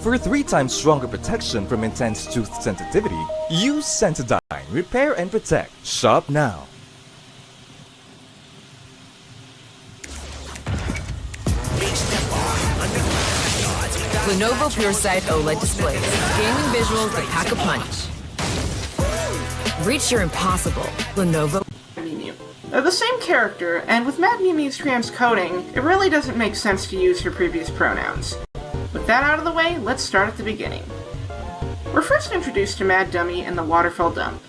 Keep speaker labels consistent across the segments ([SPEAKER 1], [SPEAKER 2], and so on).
[SPEAKER 1] For 3 times stronger protection from intense tooth sensitivity, use Sensodyne Repair and Protect. Shop now.
[SPEAKER 2] Lenovo PureSight OLED displays. Gaming visuals that pack a punch. Reach your impossible. Lenovo.
[SPEAKER 3] They're the same character, and with Mad Mimi's transcoding, it really doesn't make sense to use her previous pronouns. With that out of the way, let's start at the beginning. We're first introduced to Mad Dummy in the waterfall dump.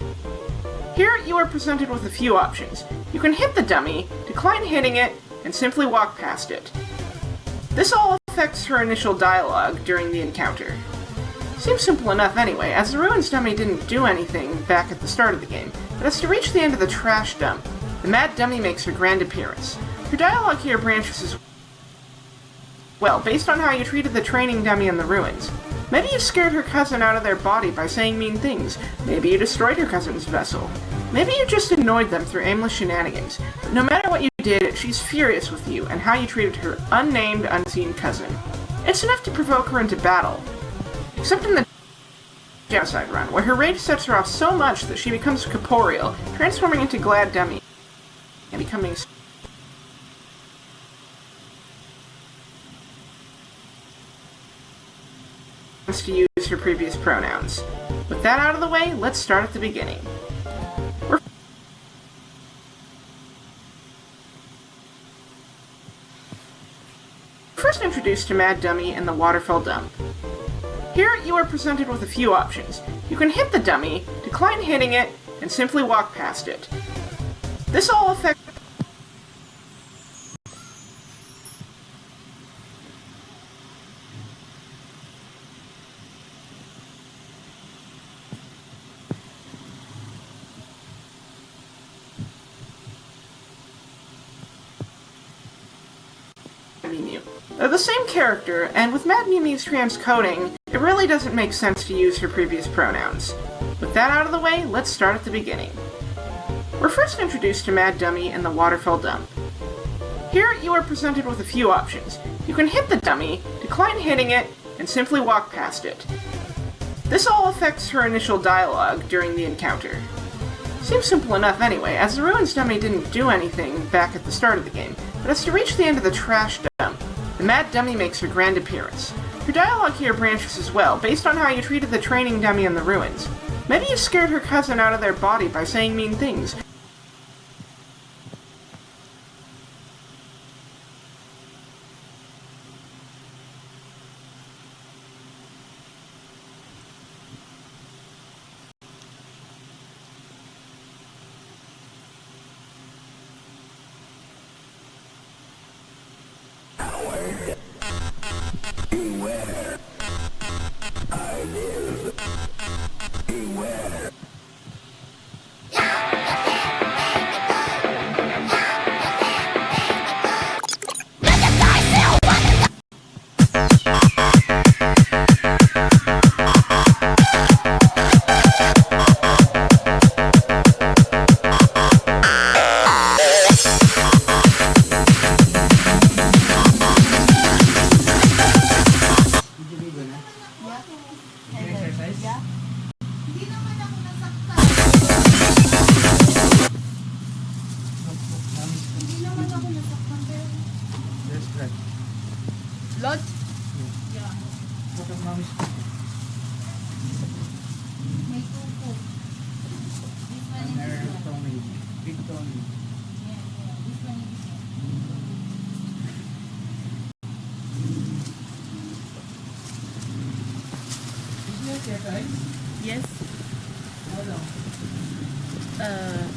[SPEAKER 3] Here, you are presented with a few options. You can hit the dummy, decline hitting it, and simply walk past it. This all affects her initial dialogue during the encounter. Seems simple enough anyway, as the Ruins dummy didn't do anything back at the start of the game, but as to reach the end of the trash dump, the Mad Dummy makes her grand appearance. Her dialogue here branches as well, based on how you treated the training dummy in the Ruins. Maybe you scared her cousin out of their body by saying mean things. Maybe you destroyed her cousin's vessel. Maybe you just annoyed them through aimless shenanigans. But no matter what you did, she's furious with you and how you treated her unnamed, unseen cousin. It's enough to provoke her into battle. Except in the Genocide run, where her rage sets her off so much that she becomes corporeal, transforming into Glad Dummy and becoming to use her previous pronouns. With that out of the way, let's start at the beginning. We're first introduced to Mad Dummy in the waterfall dump. Here, you are presented with a few options. You can hit the dummy, decline hitting it, and simply walk past it. This all affects They're the same character, and with Mad Mimi's transcoding, it really doesn't make sense to use her previous pronouns. With that out of the way, let's start at the beginning. We're first introduced to Mad Dummy in the waterfall dump. Here, you are presented with a few options. You can hit the dummy, decline hitting it, and simply walk past it. This all affects her initial dialogue during the encounter. Seems simple enough anyway, as the Ruins dummy didn't do anything back at the start of the game, but as to reach the end of the trash dump, the Mad Dummy makes her grand appearance. Her dialogue here branches as well, based on how you treated the training dummy in the Ruins. Maybe you scared her cousin out of their body by saying mean things.
[SPEAKER 4] Beware. I live. Beware.
[SPEAKER 5] Blood?
[SPEAKER 6] Yeah. May tuko. This one and this one.
[SPEAKER 5] Big Tony.
[SPEAKER 6] Yeah, yeah. This one and this one.
[SPEAKER 5] Yes. Uh,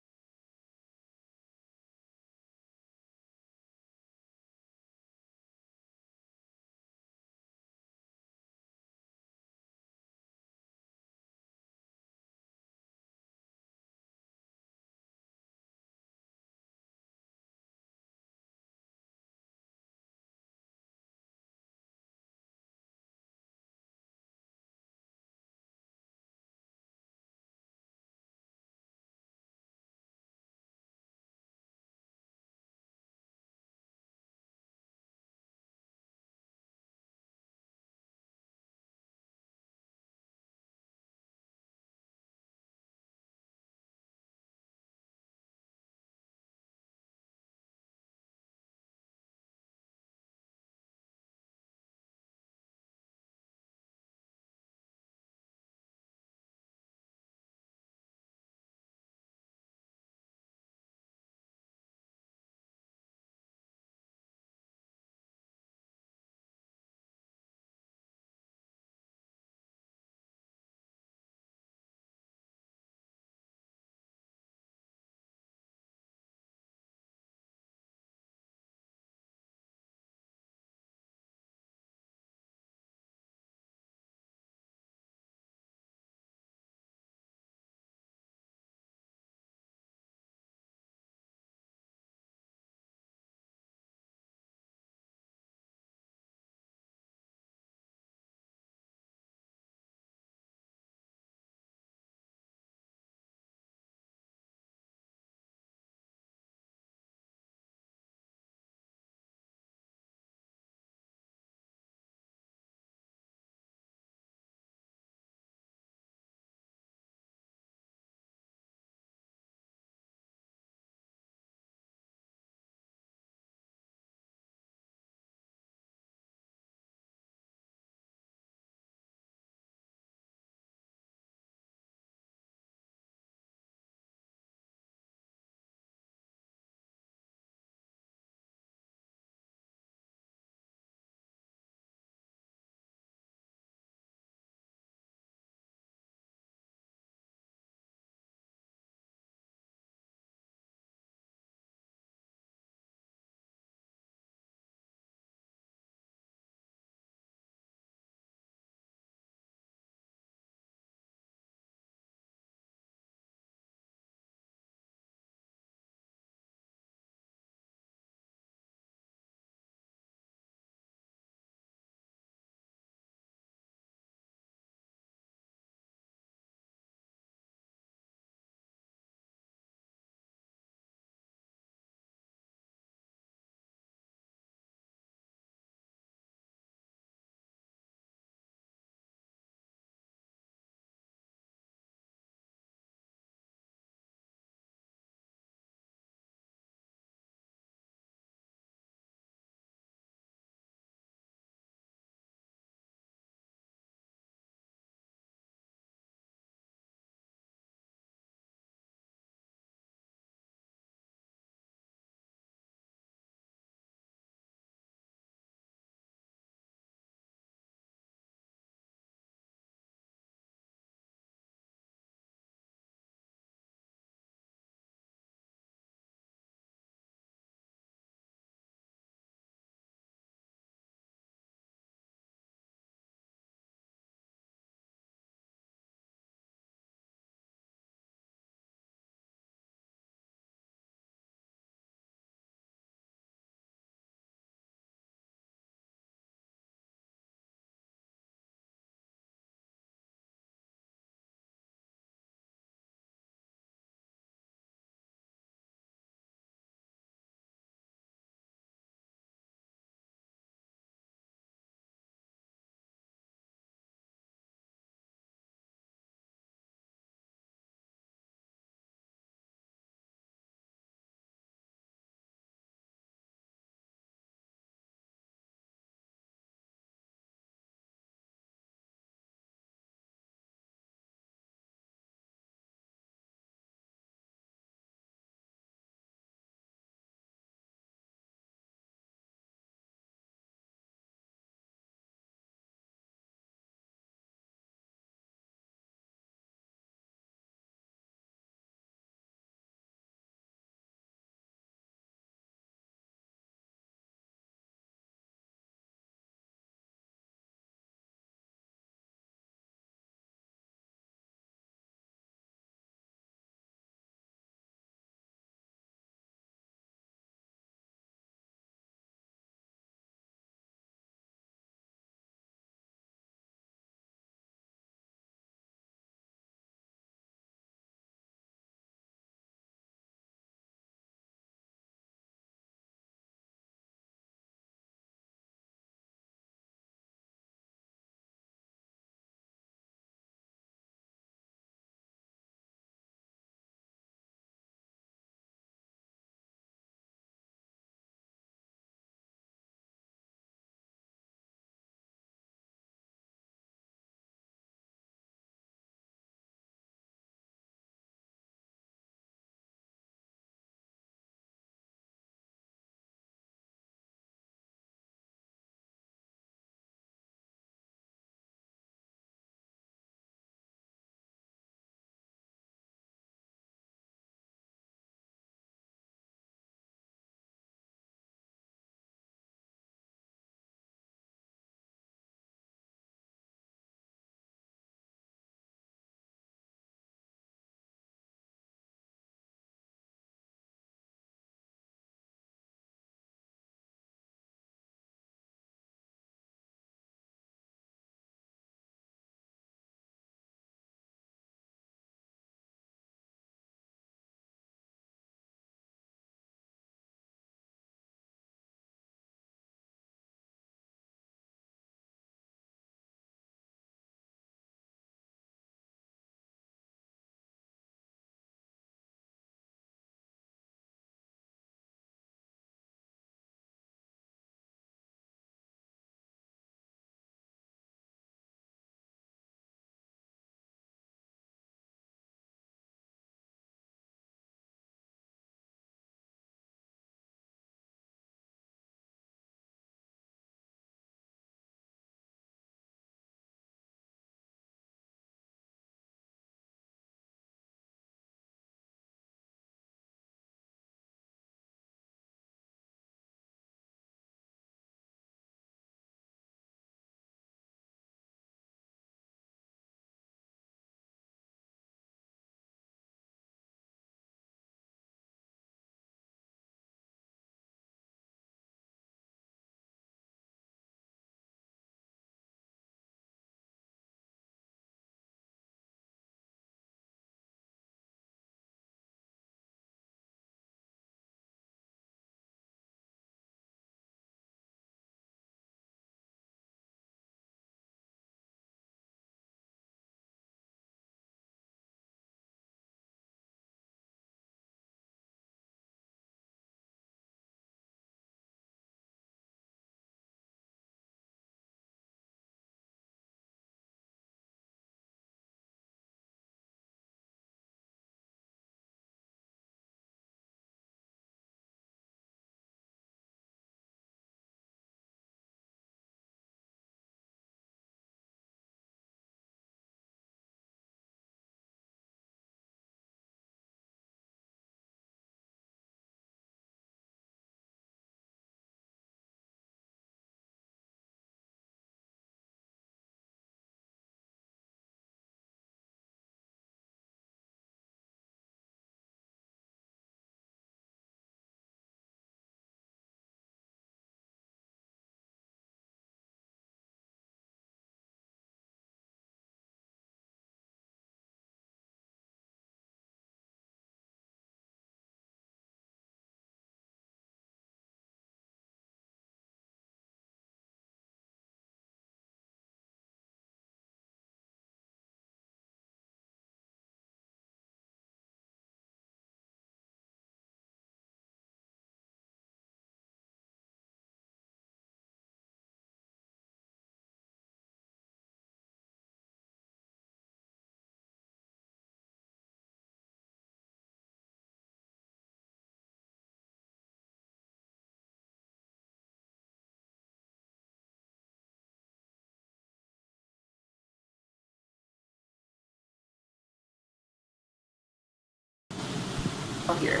[SPEAKER 3] here.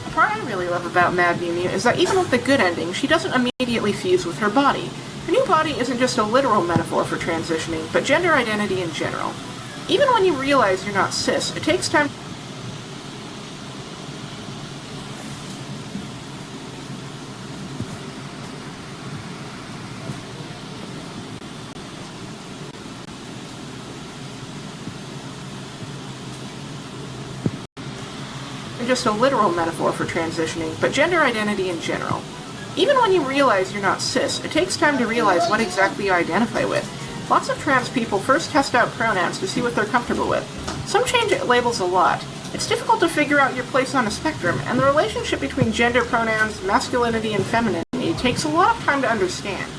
[SPEAKER 3] The part I really love about Mad Mew Mew is that even with the good ending, she doesn't immediately fuse with her body. Her new body isn't just a literal metaphor for transitioning, but gender identity in general. Even when you realize you're not cis, it takes time. Just a literal metaphor for transitioning, but gender identity in general. Even when you realize you're not cis, it takes time to realize what exactly you identify with. Lots of trans people first test out pronouns to see what they're comfortable with. Some change labels a lot. It's difficult to figure out your place on a spectrum, and the relationship between gender pronouns, masculinity, and femininity takes a lot of time to understand.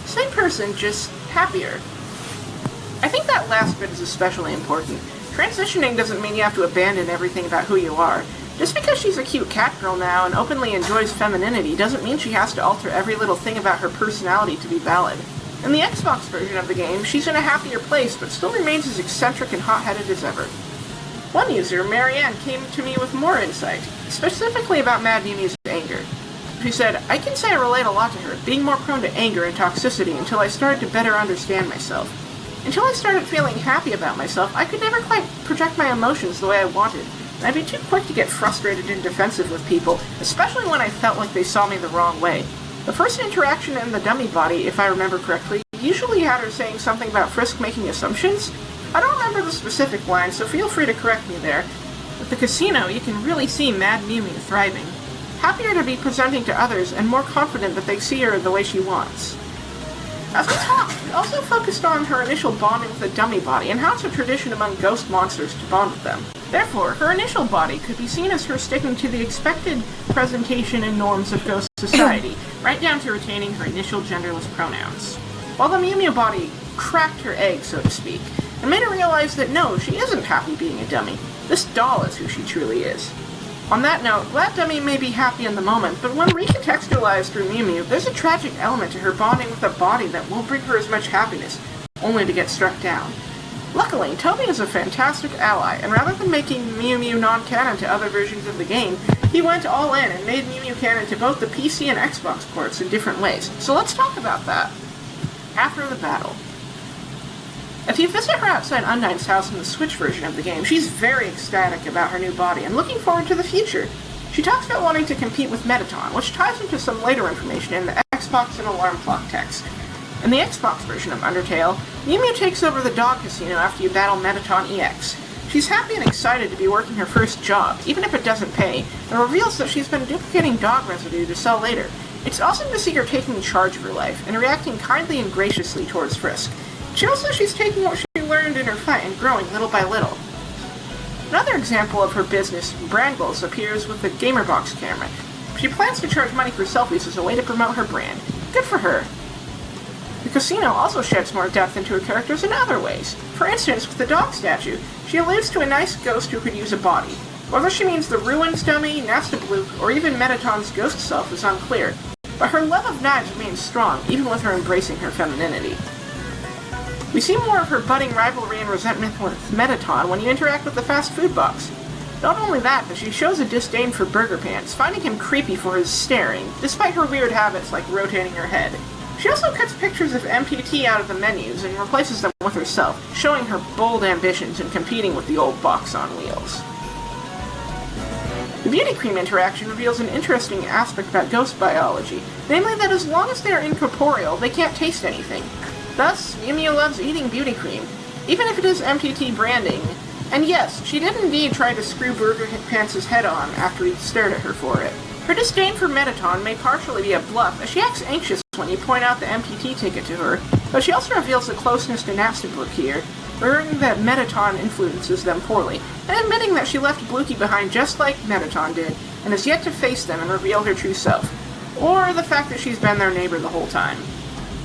[SPEAKER 3] Same person, just happier. I think that last bit is especially important. Transitioning doesn't mean you have to abandon everything about who you are. Just because she's a cute cat girl now and openly enjoys femininity doesn't mean she has to alter every little thing about her personality to be valid. In the Xbox version of the game, she's in a happier place, but still remains as eccentric and hot-headed as ever. One user, Marianne, came to me with more insight, specifically about Mad Mew Mew's anger. She said, I can say I relate a lot to her, being more prone to anger and toxicity until I started to better understand myself. Until I started feeling happy about myself, I could never quite project my emotions the way I wanted, and I'd be too quick to get frustrated and defensive with people, especially when I felt like they saw me the wrong way. The first interaction in the dummy body, if I remember correctly, usually had her saying something about Frisk making assumptions. I don't remember the specific line, so feel free to correct me there. At the casino, you can really see Mad Mew Mew thriving. Happier to be presenting to others, and more confident that they see her the way she wants. As we talked, we also focused on her initial bonding with the dummy body, and how it's a tradition among ghost monsters to bond with them. Therefore, her initial body could be seen as her sticking to the expected presentation and norms of ghost society, right down to retaining her initial genderless pronouns. While the Mew Mew body cracked her egg, so to speak, and made her realize that no, she isn't happy being a dummy. This doll is who she truly is. On that note, that dummy may be happy in the moment, but when recontextualized through Mew Mew, there's a tragic element to her bonding with a body that won't bring her as much happiness, only to get struck down. Luckily, Toby is a fantastic ally, and rather than making Mew Mew non-canon to other versions of the game, he went all in and made Mew Mew canon to both the PC and Xbox ports in different ways. So let's talk about that. After the battle. If you visit her outside Undyne's house in the Switch version of the game, she's very ecstatic about her new body and looking forward to the future. She talks about wanting to compete with Metaton, which ties into some later information in the Xbox and Alarm Clock text. In the Xbox version of Undertale, Mew Mew takes over the dog casino after you battle Metaton EX. She's happy and excited to be working her first job, even if it doesn't pay, and reveals that she's been duplicating dog residue to sell later. It's awesome to see her taking charge of her life and reacting kindly and graciously towards Frisk. She also she's taking what she learned in her fight and growing little by little. Another example of her business, brand goals, appears with the GamerBox camera. She plans to charge money for selfies as a way to promote her brand. Good for her. The casino also sheds more depth into her characters in other ways. For instance, with the dog statue, she alludes to a nice ghost who could use a body. Whether she means the Ruins dummy, Nasta Bloop, or even Metaton's ghost self is unclear. but her love of knives remains strong, even with her embracing her femininity. We see more of her budding rivalry and resentment with Metaton when you interact with the fast food box. Not only that, but she shows a disdain for Burger Pants, finding him creepy for his staring, despite her weird habits like rotating her head. She also cuts pictures of MTT out of the menus and replaces them with herself, showing her bold ambitions in competing with the old box on wheels. The beauty cream interaction reveals an interesting aspect about ghost biology, namely that as long as they are incorporeal, they can't taste anything. Thus, Mew Mew loves eating beauty cream, even if it is MTT branding. And yes, she did indeed try to screw Burger Pants' head on after he stared at her for it. Her disdain for Metaton may partially be a bluff, as she acts anxious when you point out the MTT ticket to her, but she also reveals a closeness to Nastabrook here, learning that Metaton influences them poorly, and admitting that she left Blookie behind just like Metaton did, and has yet to face them and reveal her true self, or the fact that she's been their neighbor the whole time.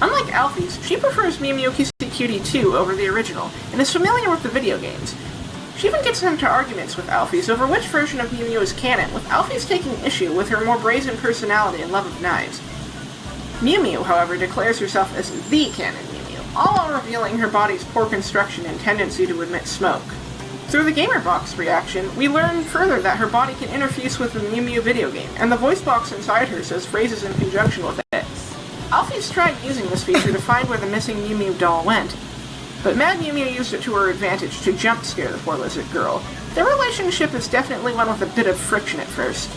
[SPEAKER 3] Unlike Alphys, she prefers Mew Mew Kissy Cutie 2 over the original, and is familiar with the video games. She even gets into arguments with Alphys over which version of Mew Mew is canon, with Alphys taking issue with her more brazen personality and love of knives. Mew Mew, however, declares herself as the canon Mew Mew, all while revealing her body's poor construction and tendency to emit smoke. Through the GamerBox reaction, we learn further that her body can interfuse with the Mew Mew video game, and the voice box inside her says phrases in conjunction with it. Alphys tried using this feature to find where the missing Mew Mew doll went, but Mad Mew Mew used it to her advantage to jump scare the poor lizard girl. Their relationship is definitely one with a bit of friction at first.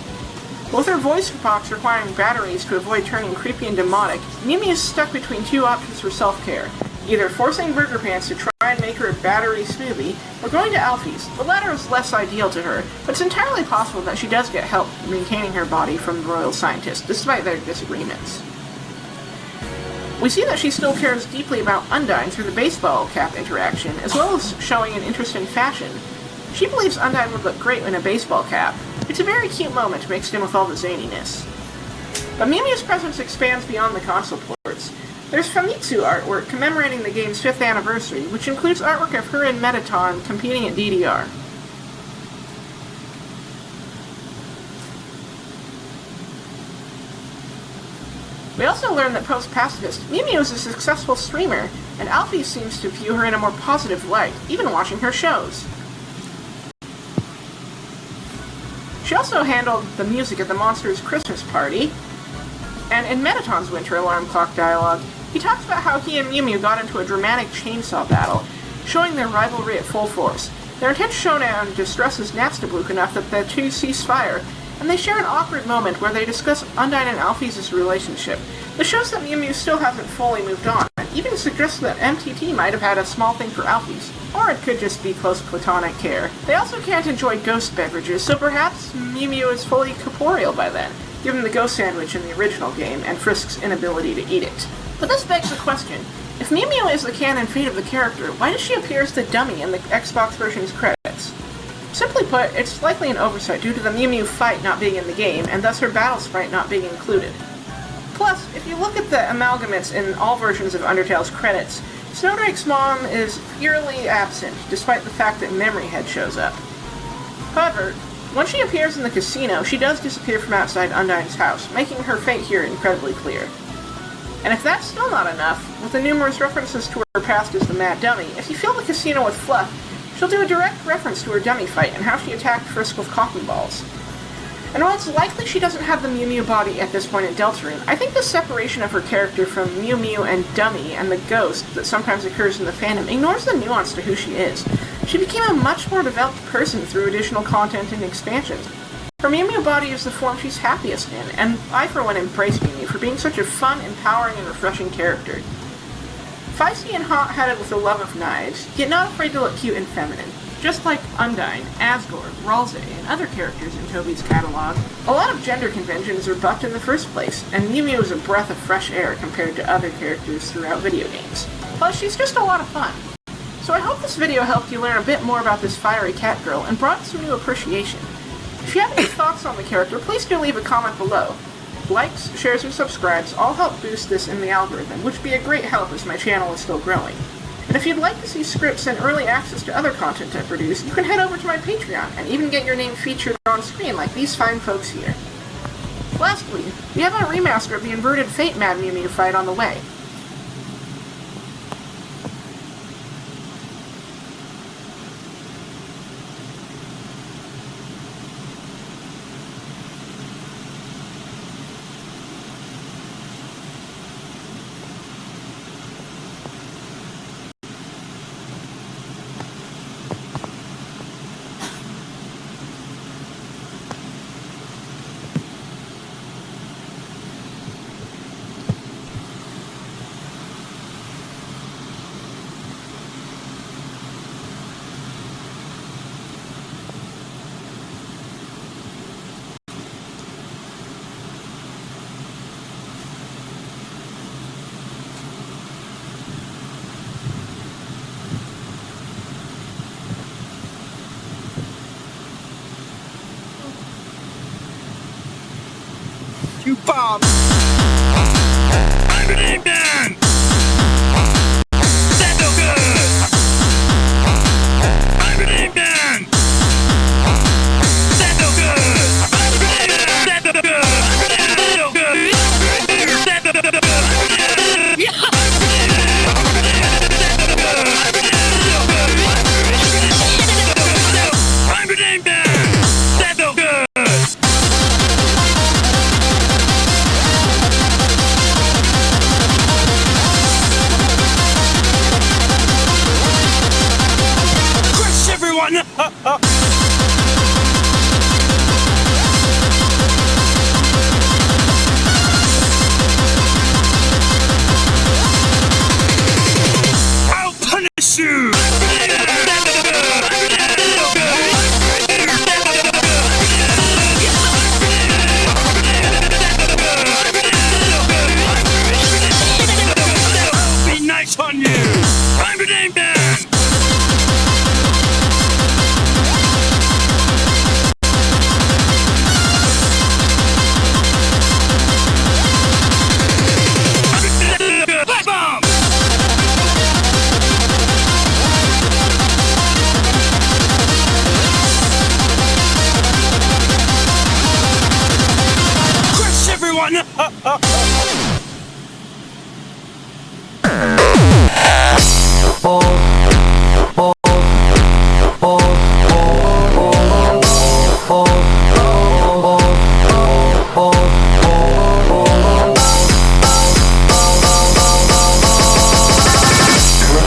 [SPEAKER 3] With her voice box requiring batteries to avoid turning creepy and demonic, Mew Mew is stuck between two options for self-care, either forcing Burger Pants to try and make her a battery smoothie, or going to Alphys. The latter is less ideal to her, but it's entirely possible that she does get help maintaining her body from the royal scientist, despite their disagreements. We see that she still cares deeply about Undyne through the baseball cap interaction, as well as showing an interest in fashion. She believes Undyne would look great in a baseball cap. It's a very cute moment mixed in with all the zaniness. But Mew Mew's presence expands beyond the console ports. There's Famitsu artwork commemorating the game's 5th anniversary, which includes artwork of her and Metaton competing at DDR. We also learn that post-pacifist, Mew Mew is a successful streamer, and Alphys seems to view her in a more positive light, even watching her shows. She also handled the music at the Monsters' Christmas party, and in Metaton's Winter Alarm Clock dialogue, he talks about how he and Mew Mew got into a dramatic chainsaw battle, showing their rivalry at full force. Their intense showdown distresses Nastabrook enough that the two cease fire, and they share an awkward moment where they discuss Undyne and Alphys' relationship. This shows that Mew Mew still hasn't fully moved on, and even suggests that MTT might have had a small thing for Alphys, or it could just be close platonic care. They also can't enjoy ghost beverages, so perhaps Mew Mew is fully corporeal by then, given the ghost sandwich in the original game and Frisk's inability to eat it. But this begs the question, if Mew Mew is the canon fate of the character, why does she appear as the dummy in the Xbox version's credits? Simply put, it's likely an oversight due to the Mew Mew fight not being in the game, and thus her battle sprite not being included. Plus, if you look at the amalgamates in all versions of Undertale's credits, Snowdrake's mom is eerily absent, despite the fact that Memory Head shows up. However, once she appears in the casino, she does disappear from outside Undyne's house, making her fate here incredibly clear. And if that's still not enough, with the numerous references to her past as the Mad Dummy, if you fill the casino with fluff, she'll do a direct reference to her dummy fight and how she attacked Frisk with cotton balls. And while it's likely she doesn't have the Mew Mew body at this point in Deltarune, I think the separation of her character from Mew Mew and Dummy and the ghost that sometimes occurs in the fandom ignores the nuance to who she is. She became a much more developed person through additional content and expansions. Her Mew Mew body is the form she's happiest in, and I for one embrace Mew Mew for being such a fun, empowering, and refreshing character. Feisty and hot-headed with a love of knives, yet not afraid to look cute and feminine. Just like Undyne, Asgore, Ralze, and other characters in Toby's catalog, a lot of gender conventions are bucked in the first place, and Mew Mew is a breath of fresh air compared to other characters throughout video games. Plus, she's just a lot of fun. So I hope this video helped you learn a bit more about this fiery cat girl and brought some new appreciation. If you have any thoughts on the character, please do leave a comment below. Likes, shares, and subscribes all help boost this in the algorithm, which would be a great help as my channel is still growing. And if you'd like to see scripts and early access to other content I produce, you can head over to my Patreon and even get your name featured on screen like these fine folks here. Lastly, we have a remaster of the Inverted Fate Mad Mew Mew fight on the way.
[SPEAKER 7] You bomb! I'm an man! That's no good! I'm an man! That's no good! I'm an man! That's no good! That's no good! That's no good! I'm an man! That's no good! I'll punish you! I'll be nice on you! I'm the name man!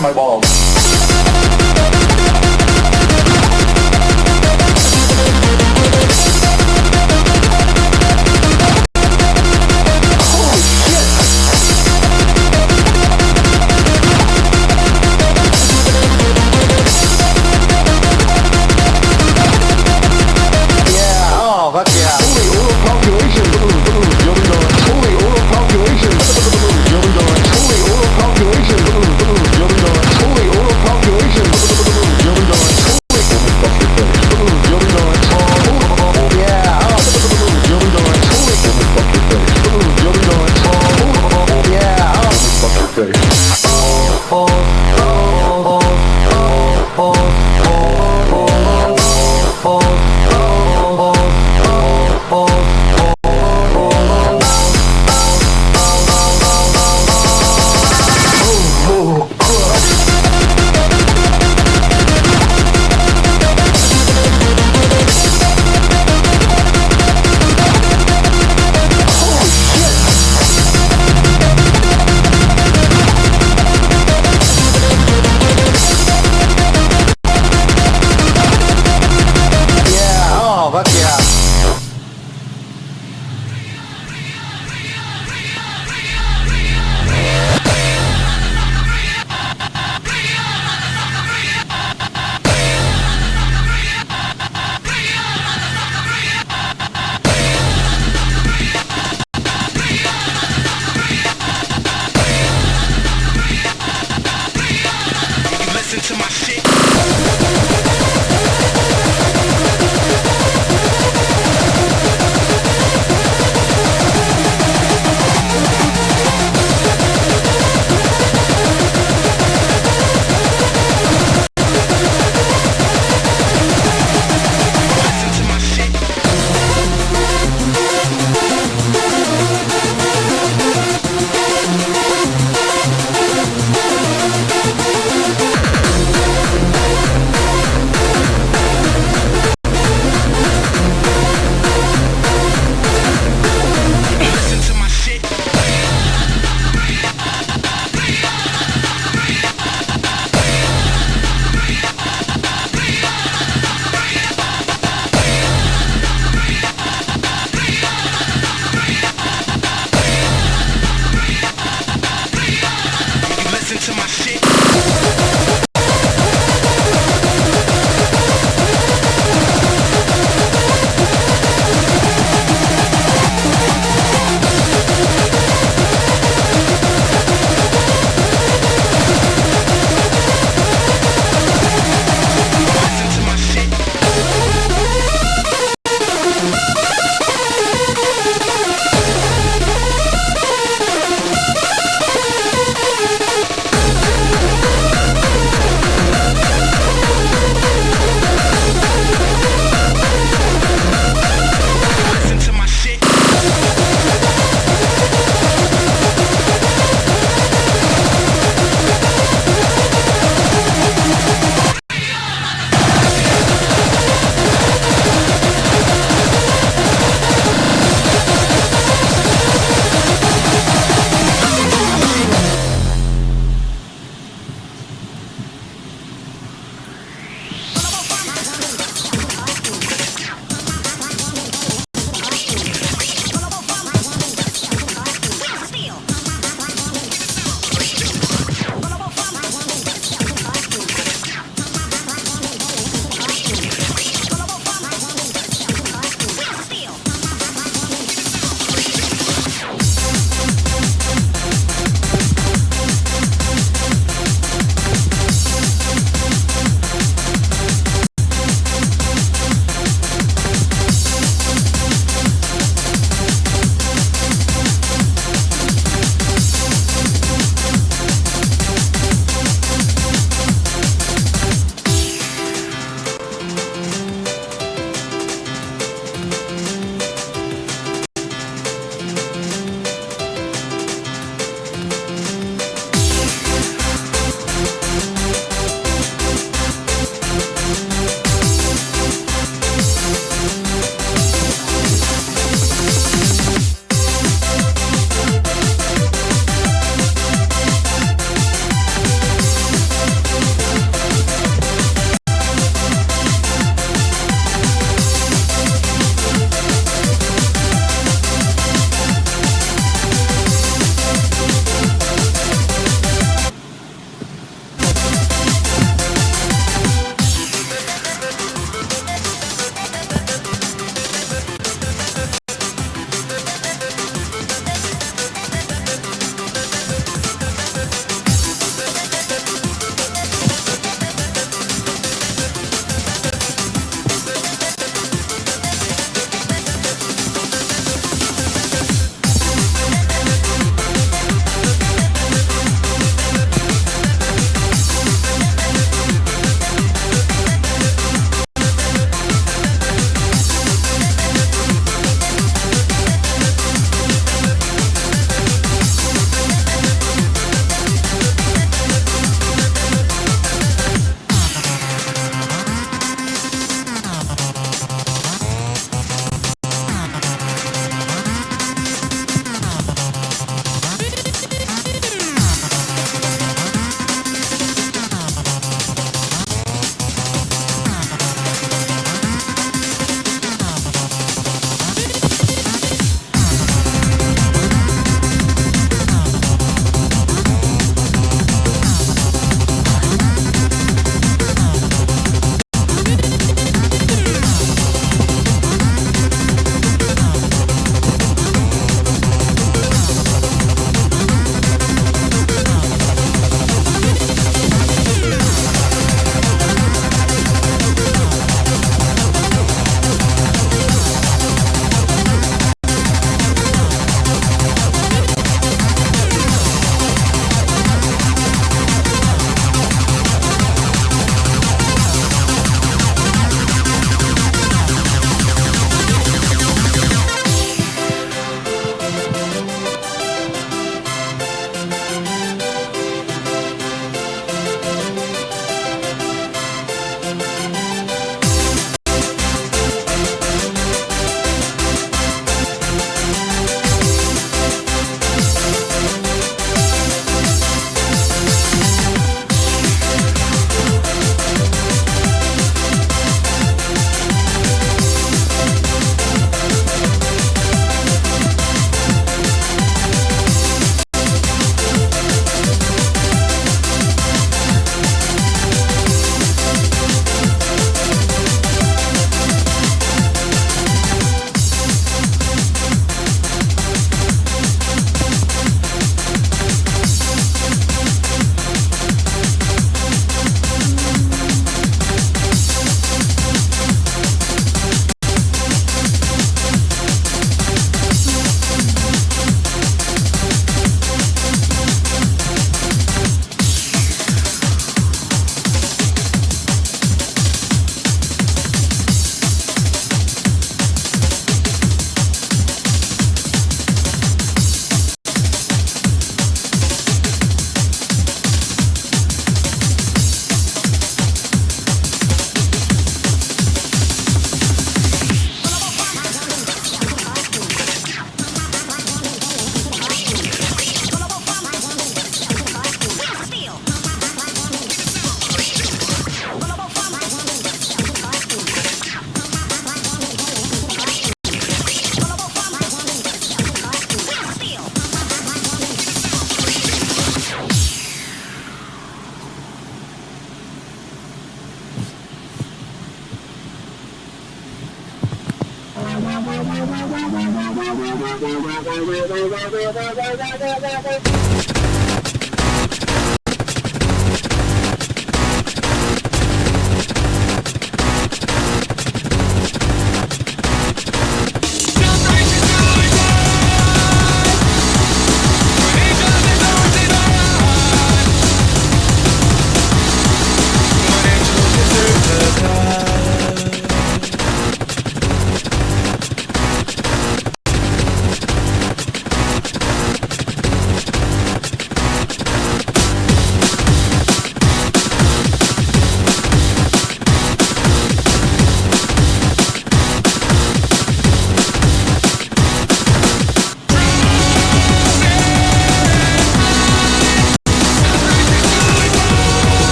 [SPEAKER 4] My balls.